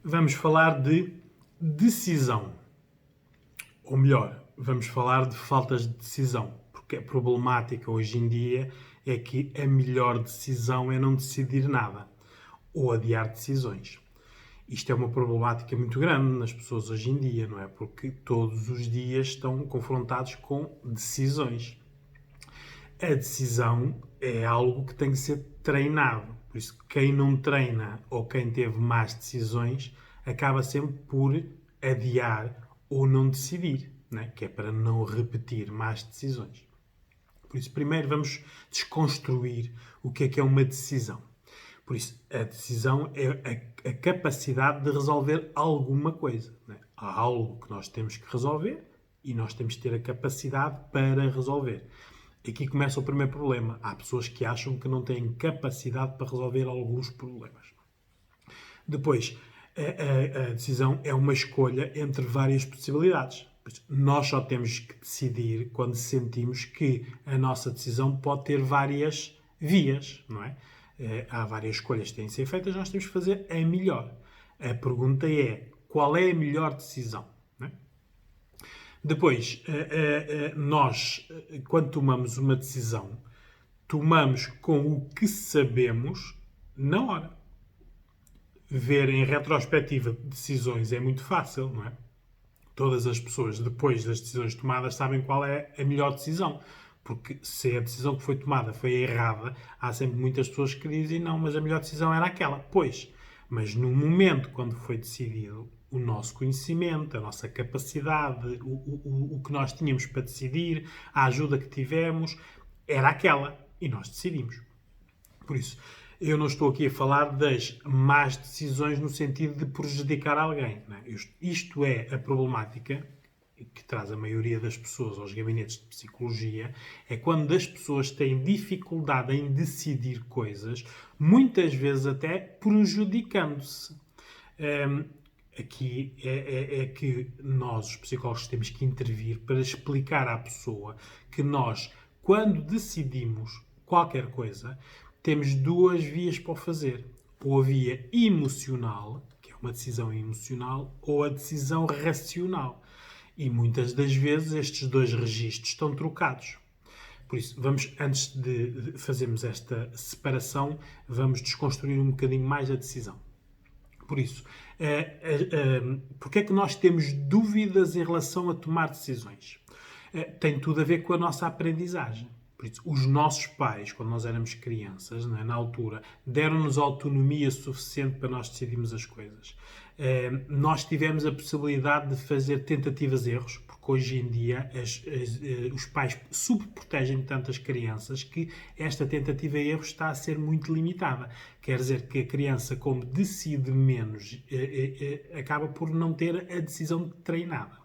vamos falar de decisão. Ou melhor, vamos falar de faltas de decisão. Porque a problemática hoje em dia é que a melhor decisão é não decidir nada ou adiar decisões. Isto é uma problemática muito grande nas pessoas hoje em dia, não é? Porque todos os dias estão confrontados com decisões. A decisão é algo que tem que ser treinado. Por isso, quem não treina ou quem teve más decisões acaba sempre por adiar ou não decidir, né? Que é para não repetir más decisões. Por isso, primeiro vamos desconstruir o que é uma decisão. Por isso, a decisão é a capacidade de resolver alguma coisa, né? Há algo que nós temos que resolver e nós temos que ter a capacidade para resolver. Aqui começa o primeiro problema. Há pessoas que acham que não têm capacidade para resolver alguns problemas. Depois, a decisão é uma escolha entre várias possibilidades. Nós só temos que decidir quando sentimos que a nossa decisão pode ter várias vias, não é? Há várias escolhas que têm de ser feitas, nós temos que fazer a melhor. A pergunta é, qual é a melhor decisão? Não é? Depois, nós, quando tomamos uma decisão, tomamos com o que sabemos na hora. Ver em retrospectiva decisões é muito fácil, não é? Todas as pessoas, depois das decisões tomadas, sabem qual é a melhor decisão. Porque se a decisão que foi tomada foi errada, há sempre muitas pessoas que dizem não, mas a melhor decisão era aquela. Pois, mas no momento quando foi decidido, o nosso conhecimento, a nossa capacidade, o que nós tínhamos para decidir, a ajuda que tivemos, era aquela. E nós decidimos. Por isso, eu não estou aqui a falar das más decisões no sentido de prejudicar alguém. Não é? Isto é a problemática que traz a maioria das pessoas aos gabinetes de psicologia, é quando as pessoas têm dificuldade em decidir coisas, muitas vezes até prejudicando-se. Aqui é que nós, os psicólogos, temos que intervir para explicar à pessoa que nós, quando decidimos qualquer coisa, temos duas vias para o fazer. Ou a via emocional, que é uma decisão emocional, ou a decisão racional. E muitas das vezes estes dois registros estão trocados. Por isso, antes de fazermos esta separação, vamos desconstruir um bocadinho mais a decisão. Por isso, porque é que nós temos dúvidas em relação a tomar decisões? Tem tudo a ver com a nossa aprendizagem. Por isso, os nossos pais, quando nós éramos crianças, né, na altura, deram-nos autonomia suficiente para nós decidirmos as coisas. Nós tivemos a possibilidade de fazer tentativas e erros, porque hoje em dia os pais subprotegem tanto as crianças que esta tentativa e erro está a ser muito limitada. Quer dizer que a criança, como decide menos, acaba por não ter a decisão treinada.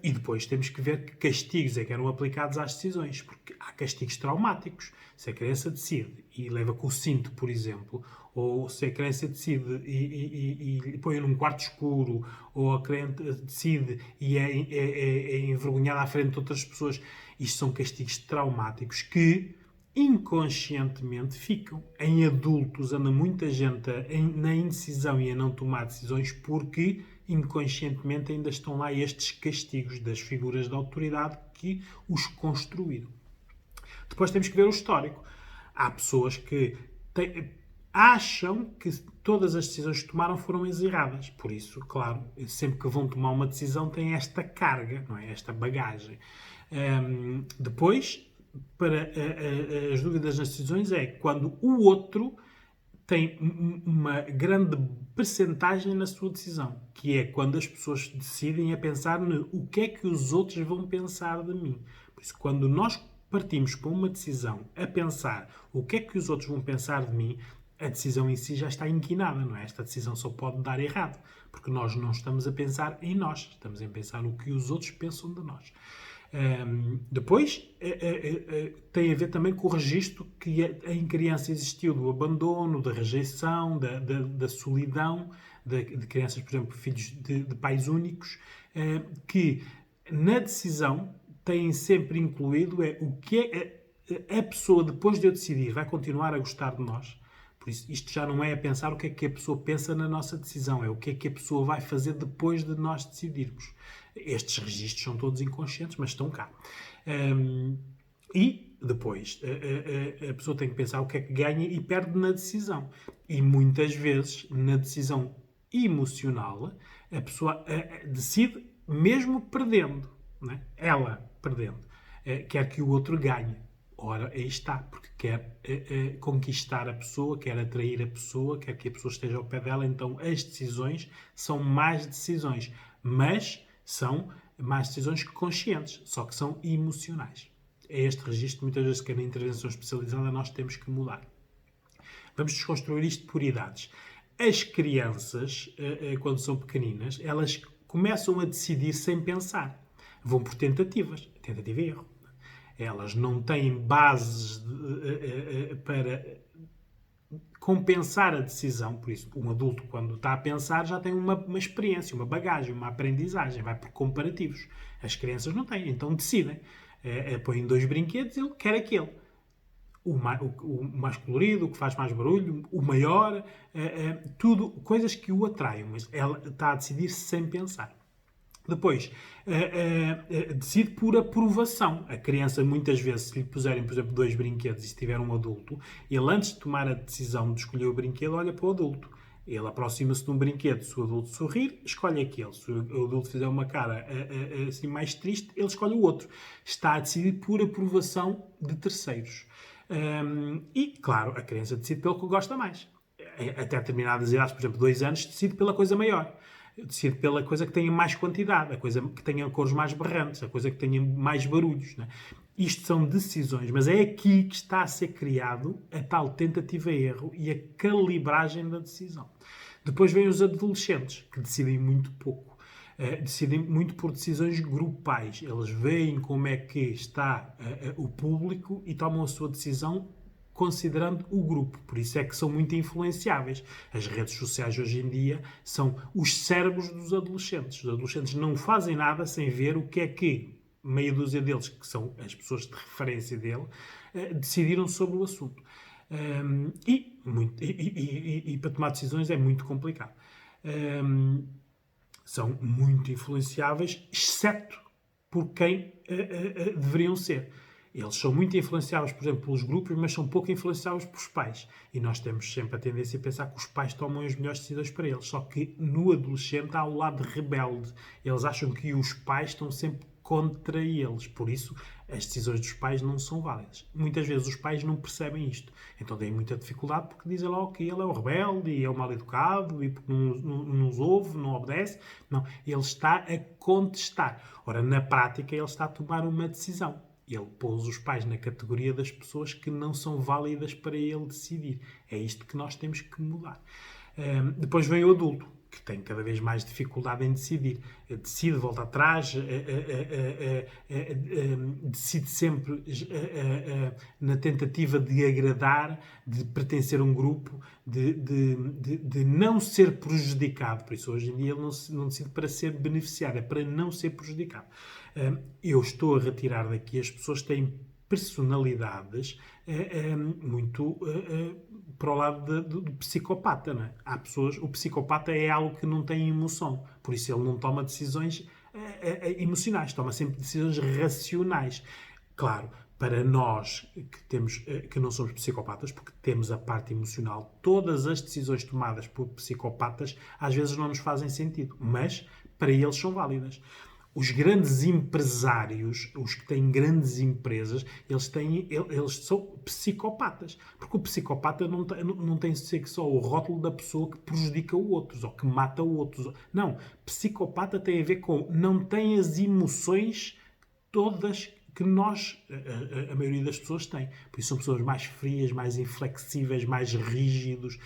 E depois temos que ver que castigos é que eram aplicados às decisões, porque há castigos traumáticos. Se a criança decide e leva com o cinto, por exemplo, ou se a criança decide e põe num quarto escuro, ou a criança decide e é envergonhada à frente de outras pessoas, isto são castigos traumáticos que inconscientemente ficam. Em adultos anda muita gente na indecisão e a não tomar decisões porque inconscientemente ainda estão lá estes castigos das figuras de autoridade que os construíram. Depois temos que ver o histórico. Há pessoas que acham que todas as decisões que tomaram foram as erradas. Por isso, claro, sempre que vão tomar uma decisão têm esta carga, não é? Esta bagagem. Depois, para as dúvidas nas decisões é quando o outro tem uma grande percentagem na sua decisão, que é quando as pessoas decidem a pensar no o que é que os outros vão pensar de mim. Por isso, quando nós partimos para uma decisão a pensar o que é que os outros vão pensar de mim, a decisão em si já está inquinada, não é? Esta decisão só pode dar errado, porque nós não estamos a pensar em nós, estamos a pensar no que os outros pensam de nós. Depois tem a ver também com o registro que em criança existiu do abandono, da rejeição, da solidão, de crianças, por exemplo, filhos de pais únicos, que na decisão têm sempre incluído o que a pessoa, depois de eu decidir, vai continuar a gostar de nós. Por isso, isto já não é a pensar o que é que a pessoa pensa na nossa decisão, é o que é que a pessoa vai fazer depois de nós decidirmos. Estes registros são todos inconscientes, mas estão cá. E depois, a pessoa tem que pensar o que é que ganha e perde na decisão. E muitas vezes, na decisão emocional, a pessoa decide mesmo perdendo. Não é? Ela perdendo. Quer que o outro ganhe. Ora, aí está, porque quer conquistar a pessoa, quer atrair a pessoa, quer que a pessoa esteja ao pé dela. Então, as decisões são más decisões, mas são más decisões conscientes, só que são emocionais. É este registro, muitas vezes, que na intervenção especializada nós temos que mudar. Vamos desconstruir isto por idades. As crianças, quando são pequeninas, elas começam a decidir sem pensar. Vão por tentativas, tentativa e erro. Elas não têm bases para compensar a decisão. Por isso, um adulto, quando está a pensar, já tem uma experiência, uma bagagem, uma aprendizagem, vai por comparativos. As crianças não têm, então decidem. Põem 2 brinquedos, ele quer aquele. O mais colorido, o que faz mais barulho, o maior, tudo, coisas que o atraem, mas ela está a decidir sem pensar. Depois, decide por aprovação. A criança, muitas vezes, se lhe puserem, por exemplo, 2 brinquedos e se tiver um adulto, ele, antes de tomar a decisão de escolher o brinquedo, olha para o adulto. Ele aproxima-se de um brinquedo. Se o adulto sorrir, escolhe aquele. Se o adulto fizer uma cara assim mais triste, ele escolhe o outro. Está a decidir por aprovação de terceiros. E, claro, a criança decide pelo que gosta mais. Até determinadas idades, por exemplo, 2 anos, decide pela coisa maior. Decide pela coisa que tenha mais quantidade, a coisa que tenha cores mais berrantes, a coisa que tenha mais barulhos. Né? Isto são decisões, mas é aqui que está a ser criado a tal tentativa-erro e a calibragem da decisão. Depois vêm os adolescentes, que decidem muito pouco. Decidem muito por decisões grupais. Eles veem como é que está o público e tomam a sua decisão considerando o grupo. Por isso é que são muito influenciáveis. As redes sociais hoje em dia são os cérebros dos adolescentes. Os adolescentes não fazem nada sem ver o que é que meia dúzia deles, que são as pessoas de referência dele, decidiram sobre o assunto. E para tomar decisões é muito complicado. São muito influenciáveis, exceto por quem deveriam ser. Eles são muito influenciáveis, por exemplo, pelos grupos, mas são pouco influenciáveis pelos pais. E nós temos sempre a tendência a pensar que os pais tomam as melhores decisões para eles. Só que no adolescente há o lado rebelde. Eles acham que os pais estão sempre contra eles. Por isso, as decisões dos pais não são válidas. Muitas vezes os pais não percebem isto. Então têm muita dificuldade porque dizem logo que ele é o rebelde e é o mal educado e porque não nos ouve, não obedece. Não, ele está a contestar. Ora, na prática, ele está a tomar uma decisão. Ele pôs os pais na categoria das pessoas que não são válidas para ele decidir. É isto que nós temos que mudar. Depois vem o adulto, que tem cada vez mais dificuldade em decidir. Decide, volta atrás, decide sempre na tentativa de agradar, de pertencer a um grupo, de não ser prejudicado. Por isso, hoje em dia, ele não decide para ser beneficiado, é para não ser prejudicado. Eu estou a retirar daqui as pessoas que têm personalidades muito para o lado do psicopata. Não é? Há pessoas, o psicopata é algo que não tem emoção, por isso ele não toma decisões emocionais, toma sempre decisões racionais. Claro, para nós que não somos psicopatas, porque temos a parte emocional, todas as decisões tomadas por psicopatas às vezes não nos fazem sentido, mas para eles são válidas. Os grandes empresários, os que têm grandes empresas, eles são psicopatas. Porque o psicopata não tem de ser só o rótulo da pessoa que prejudica o outro ou que mata o outro. Não, psicopata tem a ver com não tem as emoções todas que nós, a maioria das pessoas tem. Por isso são pessoas mais frias, mais inflexíveis, mais rígidos,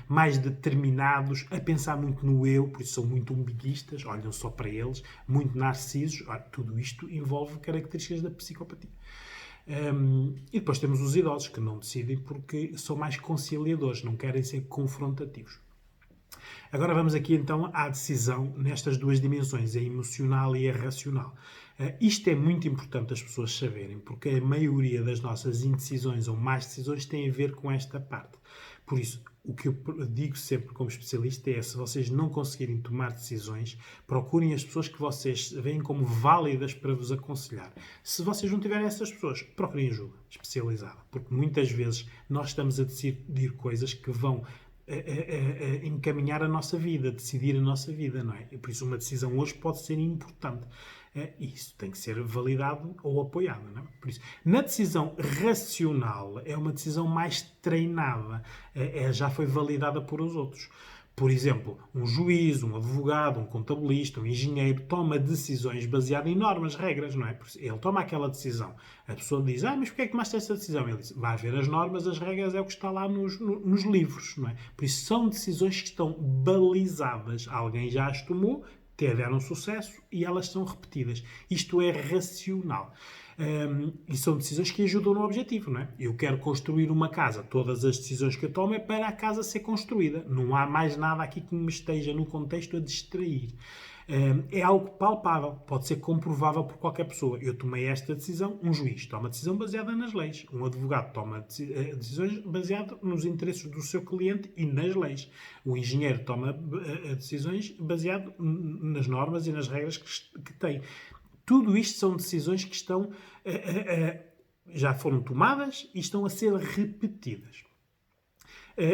mais determinados, a pensar muito no eu, por isso são muito umbiguistas, olham só para eles, muito narcisos. Tudo isto envolve características da psicopatia. E depois temos os idosos, que não decidem porque são mais conciliadores, não querem ser confrontativos. Agora vamos aqui então à decisão nestas duas dimensões, a emocional e a racional. Isto é muito importante as pessoas saberem, porque a maioria das nossas indecisões ou más decisões tem a ver com esta parte. Por isso, o que eu digo sempre como especialista é, se vocês não conseguirem tomar decisões, procurem as pessoas que vocês veem como válidas para vos aconselhar. Se vocês não tiverem essas pessoas, procurem ajuda especializada, porque muitas vezes nós estamos a decidir coisas que vão encaminhar a nossa vida, decidir a nossa vida, não é? E por isso uma decisão hoje pode ser importante. E isso tem que ser validado ou apoiado, não é? Por isso, na decisão racional, é uma decisão mais treinada, já foi validada por os outros. Por exemplo, um juiz, um advogado, um contabilista, um engenheiro toma decisões baseadas em normas, regras, não é? Ele toma aquela decisão. A pessoa diz, mas porquê é que tomaste essa decisão? Ele diz, vai ver as normas, as regras, é o que está lá nos livros, não é? Por isso são decisões que estão balizadas. Alguém já as tomou, tiveram sucesso e elas são repetidas. Isto é racional. E são decisões que ajudam no objetivo, não é? Eu quero construir uma casa. Todas as decisões que eu tomo é para a casa ser construída. Não há mais nada aqui que me esteja no contexto a distrair. É algo palpável, pode ser comprovável por qualquer pessoa. Eu tomei esta decisão, um juiz toma decisão baseada nas leis, um advogado toma decisões baseadas nos interesses do seu cliente e nas leis. O engenheiro toma decisões baseadas nas normas e nas regras que tem. Tudo isto são decisões que estão, já foram tomadas e estão a ser repetidas.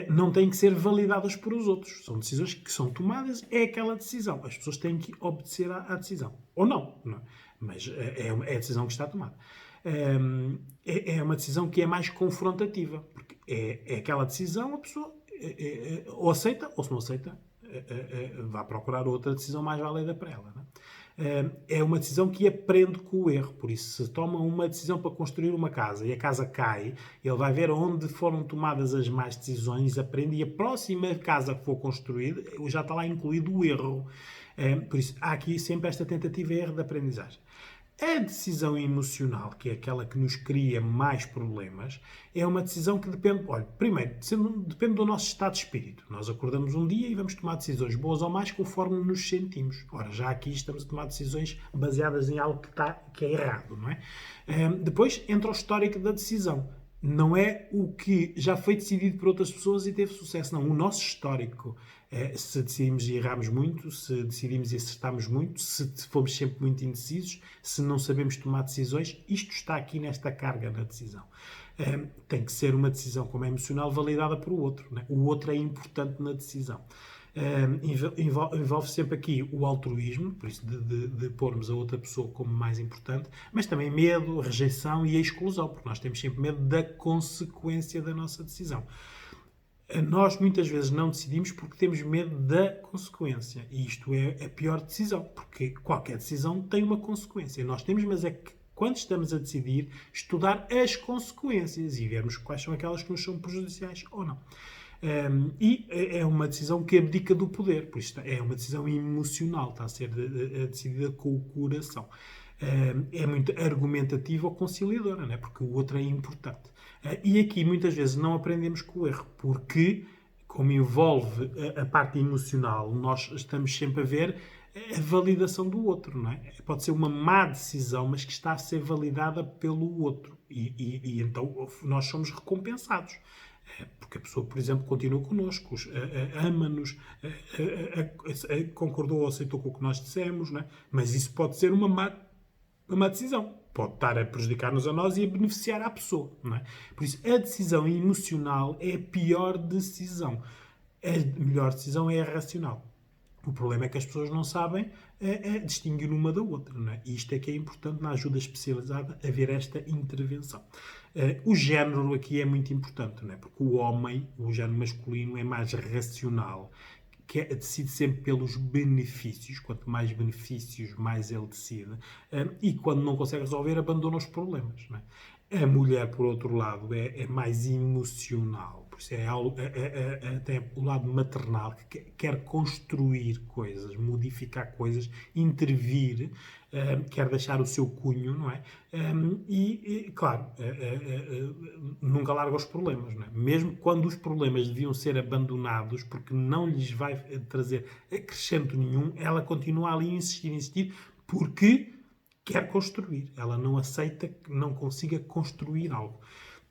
Não têm que ser validadas por os outros. São decisões que são tomadas, é aquela decisão. As pessoas têm que obedecer à decisão. Ou não, não é? Mas é a decisão que está tomada. É uma decisão que é mais confrontativa, porque é aquela decisão, a pessoa ou aceita, ou se não aceita, vai procurar outra decisão mais válida para ela. Não é? É uma decisão que aprende com o erro. Por isso, se toma uma decisão para construir uma casa e a casa cai, ele vai ver onde foram tomadas as más decisões, aprende, e a próxima casa que for construída já está lá incluído o erro. Por isso, há aqui sempre esta tentativa e erro de aprendizagem. A decisão emocional, que é aquela que nos cria mais problemas, é uma decisão que depende, primeiro, depende do nosso estado de espírito. Nós acordamos um dia e vamos tomar decisões boas ou más conforme nos sentimos. Ora, já aqui estamos a tomar decisões baseadas em algo que é errado, não é? Depois entra o histórico da decisão. Não é o que já foi decidido por outras pessoas e teve sucesso, não. O nosso histórico, se decidimos e erramos muito, se decidimos e acertamos muito, se fomos sempre muito indecisos, se não sabemos tomar decisões, isto está aqui nesta carga na decisão. Tem que ser uma decisão, como é emocional, validada por o outro, não é? O outro é importante na decisão. Envolve sempre aqui o altruísmo, por isso de pormos a outra pessoa como mais importante, mas também medo, rejeição e a exclusão, porque nós temos sempre medo da consequência da nossa decisão. Nós muitas vezes não decidimos porque temos medo da consequência, e isto é a pior decisão, porque qualquer decisão tem uma consequência. Nós temos, mas é que quando estamos a decidir, estudar as consequências e vermos quais são aquelas que nos são prejudiciais ou não. E é uma decisão que abdica do poder, por isso é uma decisão emocional, está a ser decidida com o coração. É muito argumentativa ou conciliadora, não é? Porque o outro é importante. E aqui muitas vezes não aprendemos com o erro, porque, como envolve a parte emocional, nós estamos sempre a ver a validação do outro, não é? Pode ser uma má decisão, mas que está a ser validada pelo outro. E então nós somos recompensados. Porque a pessoa, por exemplo, continua connosco, ama-nos, concordou ou aceitou com o que nós dissemos, não é? Mas isso pode ser uma má decisão. Pode estar a prejudicar-nos a nós e a beneficiar à pessoa, não é? Por isso, a decisão emocional é a pior decisão. A melhor decisão é a racional. O problema é que as pessoas não sabem distinguir uma da outra, não é? E isto é que é importante na ajuda especializada a ver esta intervenção. O género aqui é muito importante, não é? Porque o homem, o género masculino, é mais racional, que decide sempre pelos benefícios. Quanto mais benefícios, mais ele decide. E quando não consegue resolver, abandona os problemas, não é? A mulher, por outro lado, é mais emocional. isso é algo, tem o lado maternal, que quer construir coisas, modificar coisas, intervir, quer deixar o seu cunho, não é? Claro, nunca larga os problemas, não é? Mesmo quando os problemas deviam ser abandonados, porque não lhes vai trazer acrescento nenhum, ela continua ali a insistir, porque quer construir. Ela não aceita que não consiga construir algo.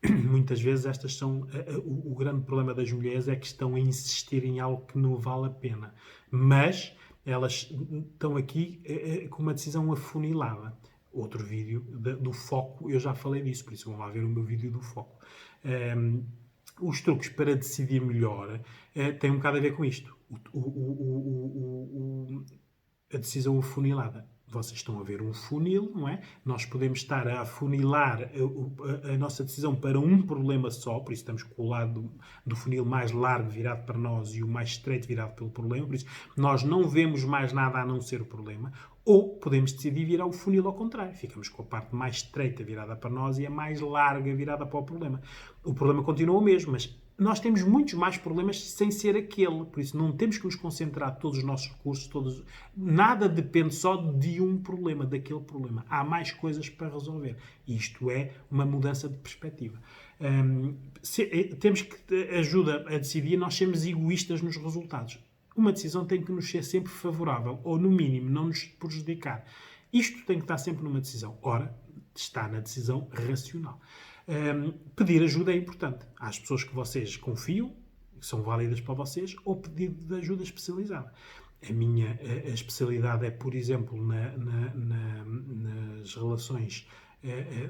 Muitas vezes estas são o grande problema das mulheres é que estão a insistir em algo que não vale a pena, mas elas estão aqui com uma decisão afunilada. Outro vídeo do foco, eu já falei disso, por isso vão lá ver o meu vídeo do foco. Os truques para decidir melhor têm um bocado a ver com isto. A decisão afunilada. Vocês estão a ver um funil, não é? Nós podemos estar a afunilar a nossa decisão para um problema só, por isso estamos com o lado do funil mais largo virado para nós e o mais estreito virado pelo problema, por isso nós não vemos mais nada a não ser o problema. Ou podemos decidir virar o funil ao contrário. Ficamos com a parte mais estreita virada para nós e a mais larga virada para o problema. O problema continua o mesmo, mas nós temos muitos mais problemas sem ser aquele. Por isso, não temos que nos concentrar todos os nossos recursos. Nada depende só de um problema, daquele problema. Há mais coisas para resolver. Isto é uma mudança de perspectiva. Temos que ajuda a decidir, nós sermos egoístas nos resultados. Uma decisão tem que nos ser sempre favorável, ou no mínimo, não nos prejudicar. Isto tem que estar sempre numa decisão. Ora, está na decisão racional. Pedir ajuda é importante. Há as pessoas que vocês confiam, que são válidas para vocês, ou pedir de ajuda especializada. A minha especialidade é, por exemplo, nas relações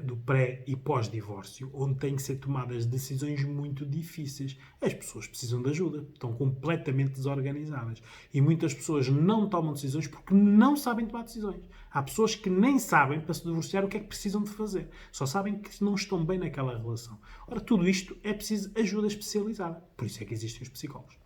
do pré e pós-divórcio, onde têm que ser tomadas decisões muito difíceis. As pessoas precisam de ajuda, estão completamente desorganizadas. E muitas pessoas não tomam decisões porque não sabem tomar decisões. Há pessoas que nem sabem, para se divorciar, o que é que precisam de fazer. Só sabem que não estão bem naquela relação. Ora, tudo isto é preciso ajuda especializada. Por isso é que existem os psicólogos.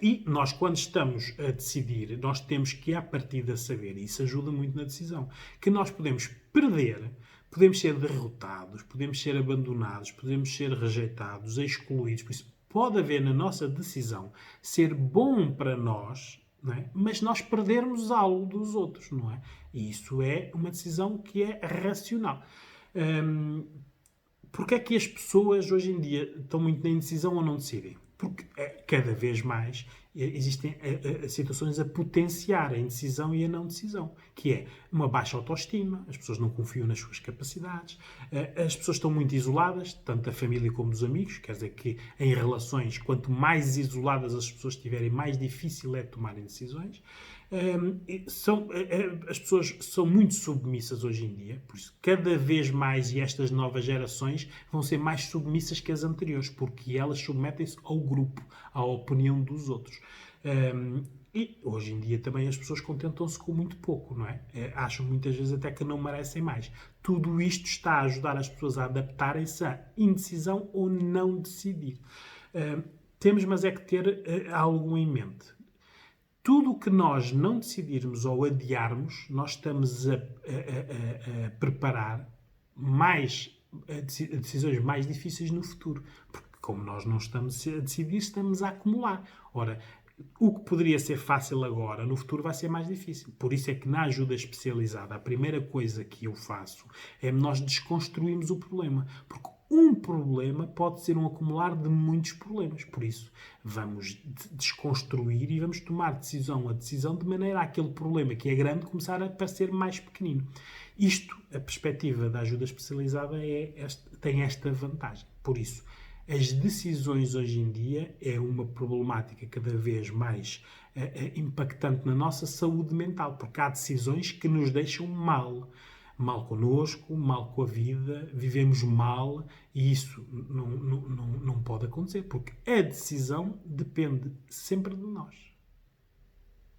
E nós, quando estamos a decidir, nós temos que, à partida, saber, e isso ajuda muito na decisão, que nós podemos perder, podemos ser derrotados, podemos ser abandonados, podemos ser rejeitados, excluídos. Por isso, pode haver na nossa decisão ser bom para nós, não é? Mas nós perdermos algo dos outros, não é? E isso é uma decisão que é racional. Porque é que as pessoas, hoje em dia, estão muito na indecisão ou não decidem? Porque cada vez mais existem situações a potenciar a indecisão e a não decisão, que é uma baixa autoestima, as pessoas não confiam nas suas capacidades, as pessoas estão muito isoladas, tanto da família como dos amigos, quer dizer que em relações, quanto mais isoladas as pessoas estiverem, mais difícil é tomarem decisões. As pessoas são muito submissas hoje em dia, por isso cada vez mais, e estas novas gerações vão ser mais submissas que as anteriores, porque elas submetem-se ao grupo, à opinião dos outros. E hoje em dia também as pessoas contentam-se com muito pouco, não é? Acham muitas vezes até que não merecem mais. Tudo isto está a ajudar as pessoas a adaptarem-se à indecisão ou não decidir. Temos, mas é que ter algo em mente. Tudo o que nós não decidirmos ou adiarmos, nós estamos a preparar decisões mais difíceis no futuro. Porque como nós não estamos a decidir, estamos a acumular. Ora, o que poderia ser fácil agora, no futuro vai ser mais difícil. Por isso é que na ajuda especializada, a primeira coisa que eu faço é nós desconstruirmos o problema. Porque um problema pode ser um acumular de muitos problemas. Por isso, vamos desconstruir e vamos tomar decisão a decisão de maneira a aquele problema que é grande começar a parecer mais pequenino. Isto, a perspectiva da ajuda especializada tem esta vantagem. Por isso, as decisões hoje em dia é uma problemática cada vez mais impactante na nossa saúde mental, porque há decisões que nos deixam mal. Mal connosco, mal com a vida, vivemos mal e isso não pode acontecer, porque a decisão depende sempre de nós.